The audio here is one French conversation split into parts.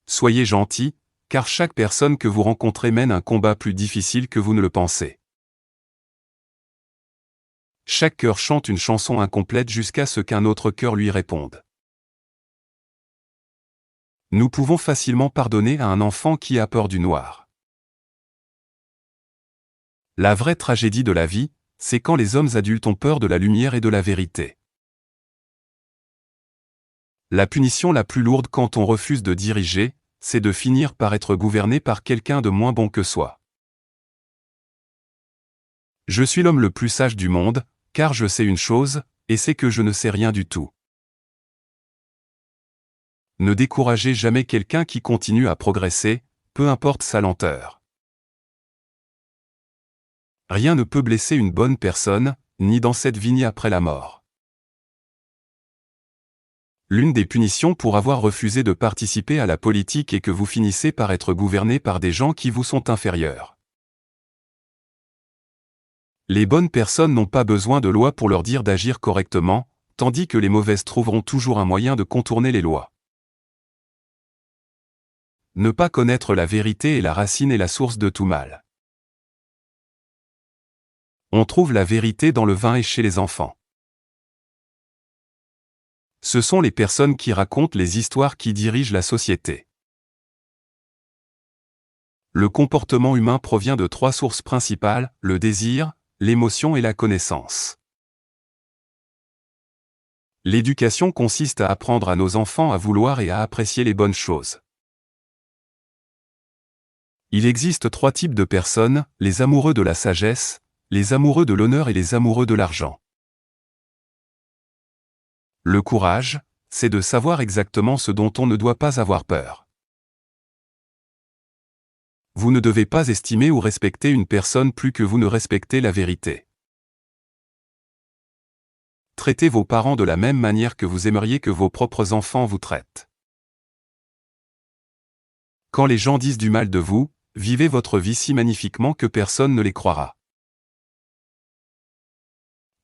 Soyez gentil, car chaque personne que vous rencontrez mène un combat plus difficile que vous ne le pensez. Chaque cœur chante une chanson incomplète jusqu'à ce qu'un autre cœur lui réponde. Nous pouvons facilement pardonner à un enfant qui a peur du noir. La vraie tragédie de la vie, c'est quand les hommes adultes ont peur de la lumière et de la vérité. La punition la plus lourde quand on refuse de diriger, c'est de finir par être gouverné par quelqu'un de moins bon que soi. Je suis l'homme le plus sage du monde, car je sais une chose, et c'est que je ne sais rien du tout. Ne découragez jamais quelqu'un qui continue à progresser, peu importe sa lenteur. Rien ne peut blesser une bonne personne, ni dans cette vie ni après la mort. L'une des punitions pour avoir refusé de participer à la politique est que vous finissez par être gouverné par des gens qui vous sont inférieurs. Les bonnes personnes n'ont pas besoin de loi pour leur dire d'agir correctement, tandis que les mauvaises trouveront toujours un moyen de contourner les lois. Ne pas connaître la vérité est la racine et la source de tout mal. On trouve la vérité dans le vin et chez les enfants. Ce sont les personnes qui racontent les histoires qui dirigent la société. Le comportement humain provient de 3 sources principales, le désir, l'émotion et la connaissance. L'éducation consiste à apprendre à nos enfants à vouloir et à apprécier les bonnes choses. Il existe 3 types de personnes, les amoureux de la sagesse, les amoureux de l'honneur et les amoureux de l'argent. Le courage, c'est de savoir exactement ce dont on ne doit pas avoir peur. Vous ne devez pas estimer ou respecter une personne plus que vous ne respectez la vérité. Traitez vos parents de la même manière que vous aimeriez que vos propres enfants vous traitent. Quand les gens disent du mal de vous, vivez votre vie si magnifiquement que personne ne les croira.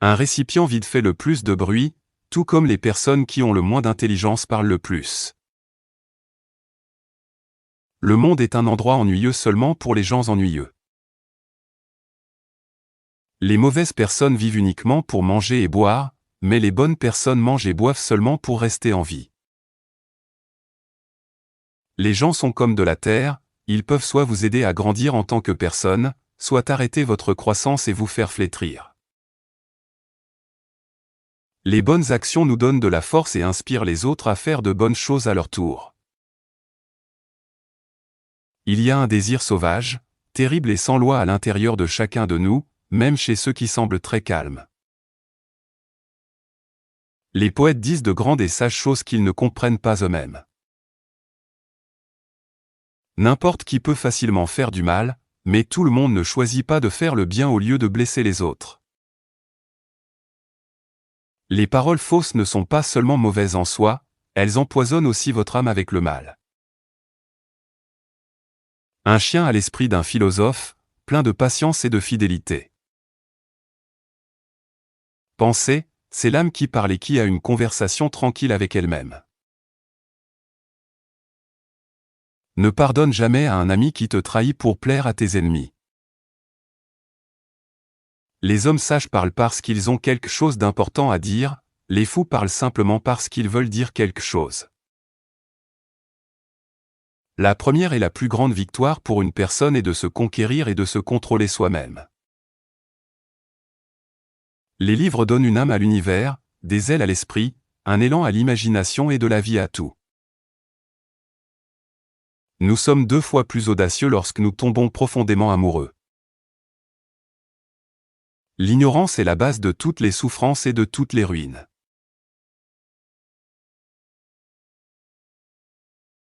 Un récipient vide fait le plus de bruit, tout comme les personnes qui ont le moins d'intelligence parlent le plus. Le monde est un endroit ennuyeux seulement pour les gens ennuyeux. Les mauvaises personnes vivent uniquement pour manger et boire, mais les bonnes personnes mangent et boivent seulement pour rester en vie. Les gens sont comme de la terre, ils peuvent soit vous aider à grandir en tant que personne, soit arrêter votre croissance et vous faire flétrir. Les bonnes actions nous donnent de la force et inspirent les autres à faire de bonnes choses à leur tour. Il y a un désir sauvage, terrible et sans loi à l'intérieur de chacun de nous, même chez ceux qui semblent très calmes. Les poètes disent de grandes et sages choses qu'ils ne comprennent pas eux-mêmes. N'importe qui peut facilement faire du mal, mais tout le monde ne choisit pas de faire le bien au lieu de blesser les autres. Les paroles fausses ne sont pas seulement mauvaises en soi, elles empoisonnent aussi votre âme avec le mal. Un chien a l'esprit d'un philosophe, plein de patience et de fidélité. Penser, c'est l'âme qui parle et qui a une conversation tranquille avec elle-même. Ne pardonne jamais à un ami qui te trahit pour plaire à tes ennemis. Les hommes sages parlent parce qu'ils ont quelque chose d'important à dire, les fous parlent simplement parce qu'ils veulent dire quelque chose. La première et la plus grande victoire pour une personne est de se conquérir et de se contrôler soi-même. Les livres donnent une âme à l'univers, des ailes à l'esprit, un élan à l'imagination et de la vie à tout. Nous sommes 2 fois plus audacieux lorsque nous tombons profondément amoureux. L'ignorance est la base de toutes les souffrances et de toutes les ruines.